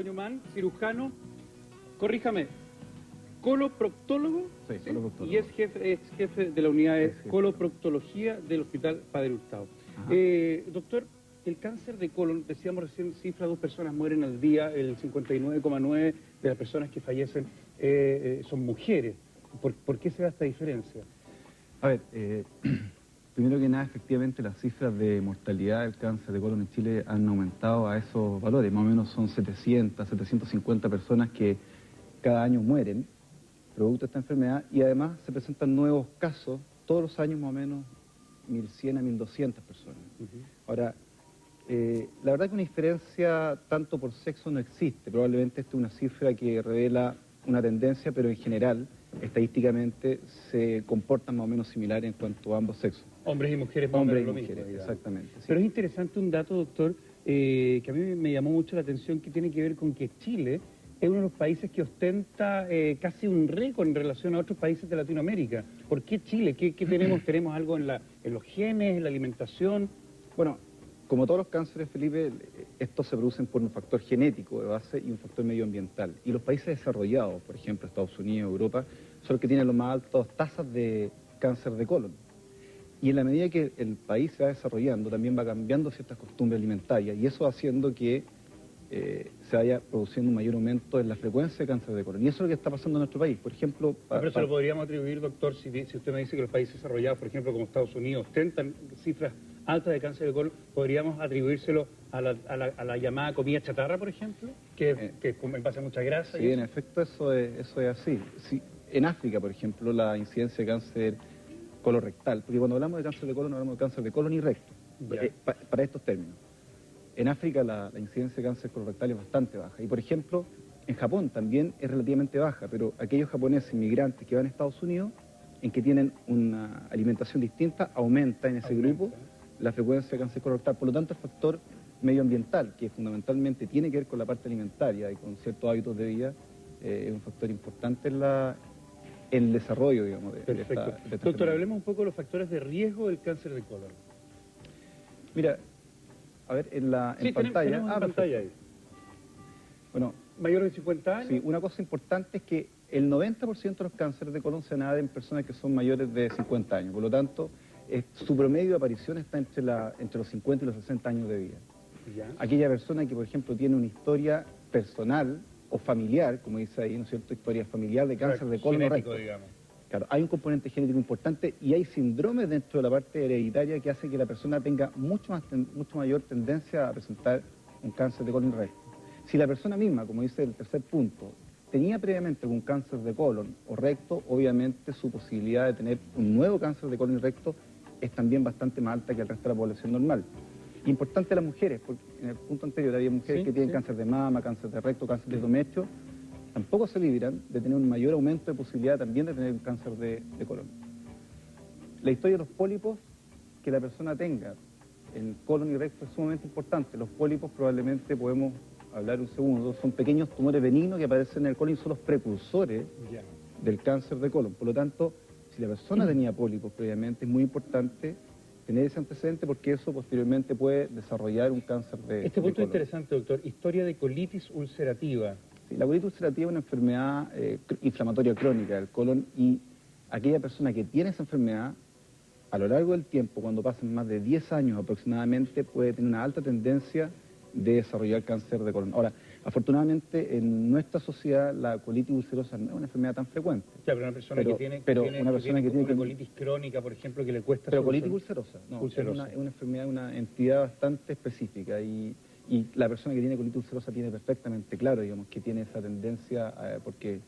Coñomán, cirujano, corríjame, coloproctólogo, Sí, ¿sí? coloproctólogo. Y es jefe de la unidad de Es jefe. coloproctología del Hospital Padre Hurtado. Ajá. Doctor, el cáncer de colon, decíamos recién, cifra, 2 personas mueren al día, el 59,9% de las personas que fallecen son mujeres. ¿Por qué se da esta diferencia? A ver, primero que nada, efectivamente las cifras de mortalidad del cáncer de colon en Chile han aumentado a esos valores. Más o menos son 700, 750 personas que cada año mueren producto de esta enfermedad y además se presentan nuevos casos todos los años, más o menos 1.100 a 1.200 personas. Ahora, la verdad que una diferencia tanto por sexo no existe. Probablemente esta es una cifra que revela una tendencia, pero en general, estadísticamente, se comportan más o menos similares en cuanto a ambos sexos. Hombres y mujeres más o Hombres menos y lo mismo, mujeres, digamos. exactamente. Sí. Pero es interesante un dato, doctor, que a mí me llamó mucho la atención, que tiene que ver con que Chile es uno de los países que ostenta casi un récord en relación a otros países de Latinoamérica. ¿Por qué Chile? ¿Qué tenemos? ¿Tenemos algo en los genes, en la alimentación? Bueno, como todos los cánceres, Felipe, estos se producen por un factor genético de base y un factor medioambiental. Y los países desarrollados, por ejemplo, Estados Unidos, Europa, son los que tienen las más altas tasas de cáncer de colon. Y en la medida que el país se va desarrollando, también va cambiando ciertas costumbres alimentarias, y eso va haciendo que se vaya produciendo un mayor aumento en la frecuencia de cáncer de colon. Y eso es lo que está pasando en nuestro país. Por ejemplo... Pero eso lo podríamos atribuir, doctor, si usted me dice que los países desarrollados, por ejemplo, como Estados Unidos, ostentan cifras altas de cáncer de colon, ¿podríamos atribuírselo a la llamada comida chatarra, por ejemplo? Que en base a mucha grasa. Sí, en efecto, eso es así. Sí, en África, por ejemplo, la incidencia de cáncer colorectal, porque cuando hablamos de cáncer de colon, hablamos de cáncer de colon y recto, para estos términos. En África la incidencia de cáncer colorectal es bastante baja. Y, por ejemplo, en Japón también es relativamente baja, pero aquellos japoneses inmigrantes que van a Estados Unidos, en que tienen una alimentación distinta, aumenta en ese grupo la frecuencia de cáncer colorectal. Por lo tanto, el factor medioambiental, que fundamentalmente tiene que ver con la parte alimentaria y con ciertos hábitos de vida, es un factor importante en el desarrollo, digamos, de esta Doctor, enfermedad. hablemos un poco de los factores de riesgo del cáncer de colon. Mira, a ver, en pantalla... Tenemos en pantalla ahí. Bueno, ¿Mayores de 50 años? sí, una cosa importante es que el 90% de los cánceres de colon se dan en personas que son mayores de 50 años. Por lo tanto, su promedio de aparición está entre los 50 y los 60 años de vida. ¿Ya? Aquella persona que, por ejemplo, tiene una historia personal o familiar, como dice ahí, ¿no es cierto?, historia familiar de cáncer de colon o genético, recto. digamos. Claro, hay un componente genético importante y hay síndromes dentro de la parte hereditaria que hace que la persona tenga mucho mayor tendencia a presentar un cáncer de colon recto. Si la persona misma, como dice el tercer punto, tenía previamente algún cáncer de colon o recto, obviamente su posibilidad de tener un nuevo cáncer de colon recto es también bastante más alta que el resto de la población normal. Importante las mujeres, porque en el punto anterior había mujeres que tienen cáncer de mama, cáncer de recto, cáncer de endometrio, tampoco se libran de tener un mayor aumento de posibilidad también de tener un cáncer de colon. La historia de los pólipos que la persona tenga en colon y recto es sumamente importante. Los pólipos probablemente podemos hablar un segundo, son pequeños tumores benignos que aparecen en el colon y son los precursores del cáncer de colon. Por lo tanto, si la persona tenía pólipos previamente, es muy importante tener ese antecedente porque eso posteriormente puede desarrollar un cáncer de Este punto es colon. interesante, doctor. Historia de colitis ulcerativa. Sí, la colitis ulcerativa es una enfermedad inflamatoria crónica del colon y aquella persona que tiene esa enfermedad, a lo largo del tiempo, cuando pasen más de 10 años aproximadamente, puede tener una alta tendencia de desarrollar cáncer de colon. Ahora, afortunadamente, en nuestra sociedad la colitis ulcerosa no es una enfermedad tan frecuente. Claro, pero una persona que tiene una colitis crónica, por ejemplo, que le cuesta... Pero colitis ulcerosa, no, ulcerosa. Es una enfermedad, una entidad bastante específica y la persona que tiene colitis ulcerosa tiene perfectamente claro, digamos, que tiene esa tendencia porque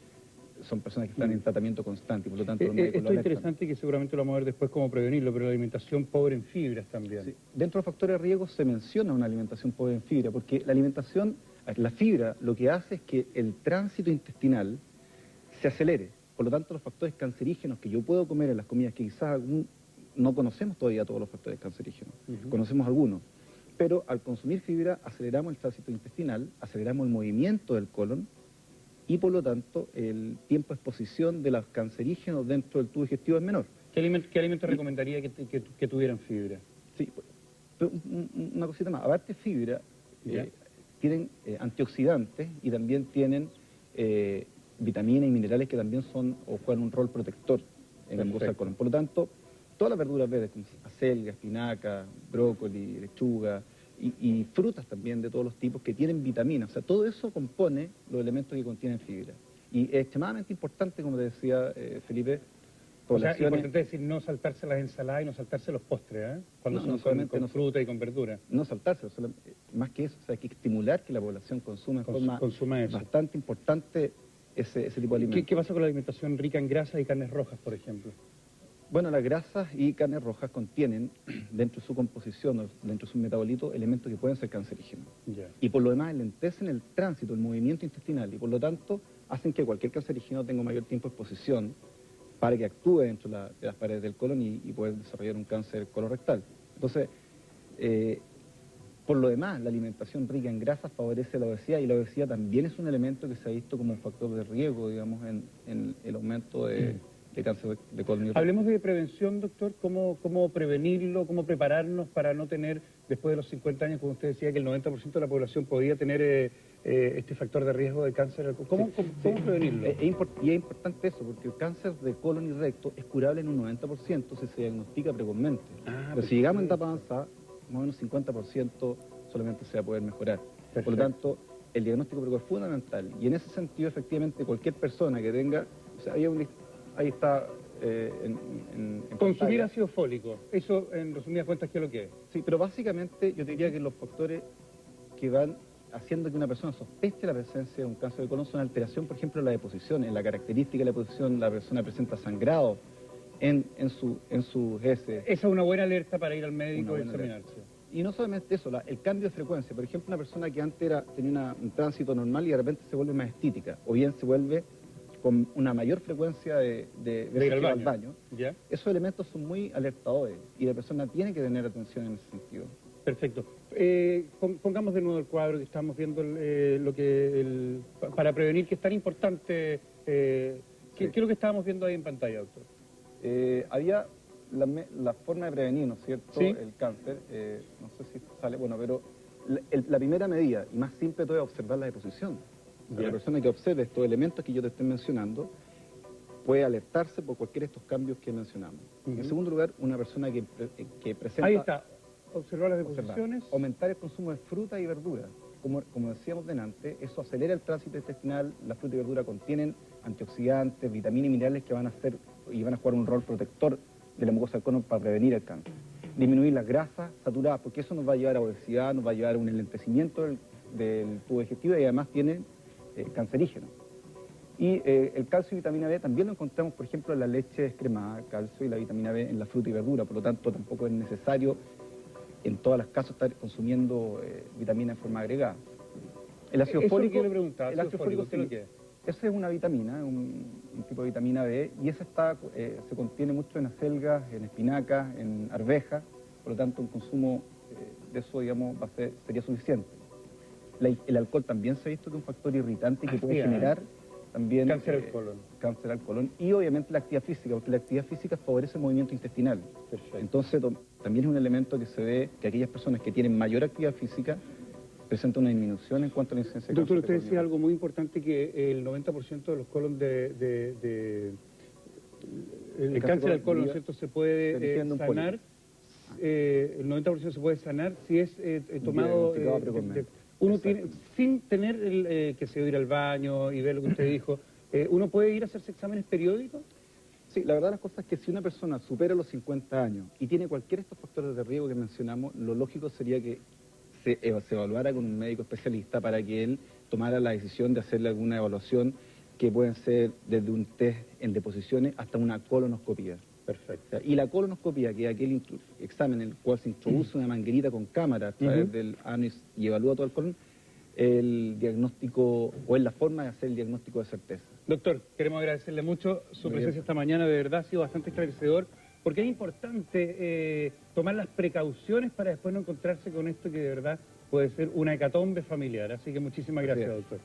son personas que están en tratamiento constante y por lo tanto los médicos esto es interesante que seguramente lo vamos a ver después cómo prevenirlo, pero la alimentación pobre en fibras también. Sí. Dentro de los factores de riesgo se menciona una alimentación pobre en fibra, porque la fibra lo que hace es que el tránsito intestinal se acelere. Por lo tanto, los factores cancerígenos que yo puedo comer en las comidas, que quizás no conocemos todavía todos los factores cancerígenos, conocemos algunos, pero al consumir fibra aceleramos el tránsito intestinal, aceleramos el movimiento del colon, y por lo tanto el tiempo de exposición de los cancerígenos dentro del tubo digestivo es menor. ¿Qué alimento recomendaría que tuvieran fibra? Sí, pero una cosita más, aparte de fibra, tienen antioxidantes y también tienen vitaminas y minerales que también son o juegan un rol protector en la mucosa del colon. Por lo tanto, todas las verduras verdes, como acelga, espinaca, brócoli, lechuga y frutas también de todos los tipos que tienen vitaminas, o sea, todo eso compone los elementos que contienen fibra. Y es extremadamente importante, como te decía Felipe, o sea, importante decir no saltarse las ensaladas y no saltarse los postres, ¿eh? Cuando son con fruta y con verdura. No saltarse, más que eso, o sea, hay que estimular que la población consuma de forma bastante importante ese tipo de alimentos. ¿Qué pasa con la alimentación rica en grasas y carnes rojas, por ejemplo? Bueno, las grasas y carnes rojas contienen, dentro de su composición, o dentro de su metabolito, elementos que pueden ser cancerígenos. Yeah. Y por lo demás, enlentecen el tránsito, el movimiento intestinal, y por lo tanto, hacen que cualquier cancerígeno tenga mayor tiempo de exposición para que actúe dentro de las paredes del colon y pueda desarrollar un cáncer colorectal. Entonces, por lo demás, la alimentación rica en grasas favorece la obesidad, y la obesidad también es un elemento que se ha visto como un factor de riesgo, digamos, en el aumento de cáncer de colon. Hablemos de prevención, doctor. ¿Cómo prevenirlo? ¿Cómo prepararnos para no tener, después de los 50 años, como usted decía, que el 90% de la población podía tener este factor de riesgo de cáncer? ¿Cómo prevenirlo? Y es importante eso, porque el cáncer de colon y recto es curable en un 90% si se diagnostica precocemente. Pero si llegamos en etapa avanzada, más o menos 50% solamente se va a poder mejorar. Perfecto. Por lo tanto, el diagnóstico precoz es fundamental. Y en ese sentido, efectivamente, cualquier persona que tenga... O sea, ahí está consumir ácido fólico, eso en resumidas cuentas, ¿qué es lo que es? Sí, pero básicamente yo diría que los factores que van haciendo que una persona sospeche la presencia de un cáncer de colon son alteración, por ejemplo, en la deposición, en la característica de la deposición, la persona presenta sangrado en su heces. Esa es una buena alerta para ir al médico y examinarse. Alerta. Y no solamente eso, el cambio de frecuencia. Por ejemplo, una persona que antes tenía un tránsito normal y de repente se vuelve más estítica, o bien se vuelve con una mayor frecuencia de ir al baño. ¿Ya? Esos elementos son muy alertadores y la persona tiene que tener atención en ese sentido. Perfecto. Pongamos de nuevo el cuadro que estamos viendo, para prevenir, que es tan importante. ¿Qué es lo que estábamos viendo ahí en pantalla, doctor? Había la forma de prevenir, ¿no es cierto?, ¿sí?, el cáncer. No sé si sale, bueno, pero la primera medida y más simple de todo es observar la deposición. La persona que observe estos elementos que yo te estoy mencionando puede alertarse por cualquiera de estos cambios que mencionamos. En segundo lugar, una persona que presenta... Ahí está, observar las deposiciones. Aumentar el consumo de fruta y verdura. Como decíamos delante, eso acelera el tránsito intestinal. La fruta y verdura contienen antioxidantes, vitaminas y minerales que van a jugar un rol protector de la mucosa del colon para prevenir el cáncer. Disminuir las grasas saturadas, porque eso nos va a llevar a obesidad, nos va a llevar a un enlentecimiento del tubo digestivo y además tiene cancerígeno. Y el calcio y vitamina B también lo encontramos, por ejemplo, en la leche descremada, calcio y la vitamina B en la fruta y verdura. Por lo tanto, tampoco es necesario en todos los casos estar consumiendo vitamina en forma agregada. El ácido fólico, ¿qué le preguntaba? El ácido fólico, ¿qué es lo que es? Esa es una vitamina, un tipo de vitamina B, y esa se contiene mucho en acelgas, en espinacas, en arvejas. Por lo tanto, un consumo de eso, digamos, sería suficiente. El alcohol también se ha visto que es un factor irritante que puede generar también cáncer al colon. Y obviamente la actividad física, porque la actividad física favorece el movimiento intestinal. Perfecto. Entonces también es un elemento que se ve que aquellas personas que tienen mayor actividad física presentan una disminución en cuanto a la incidencia de cáncer. Doctor, usted decía algo muy importante, que el 90% de los colon el cáncer al colon, ¿cierto?, se puede sanar. El 90% se puede sanar si es tomado uno tiene, sin tener que se ir al baño y ver lo que usted dijo. ¿Uno puede ir a hacerse exámenes periódicos? Sí, la verdad las cosas es que si una persona supera los 50 años y tiene cualquiera de estos factores de riesgo que mencionamos, lo lógico sería que se evaluara con un médico especialista para que él tomara la decisión de hacerle alguna evaluación, que pueden ser desde un test en deposiciones hasta una colonoscopia. Perfecto. Y la colonoscopia, que es aquel examen en el cual se introduce una manguerita con cámara a través del ano y evalúa todo el colon, el diagnóstico, o es la forma de hacer el diagnóstico de certeza. Doctor, queremos agradecerle mucho su presencia esta mañana, de verdad ha sido bastante esclarecedor, porque es importante tomar las precauciones para después no encontrarse con esto que de verdad puede ser una hecatombe familiar. Así que muchísimas gracias, doctor.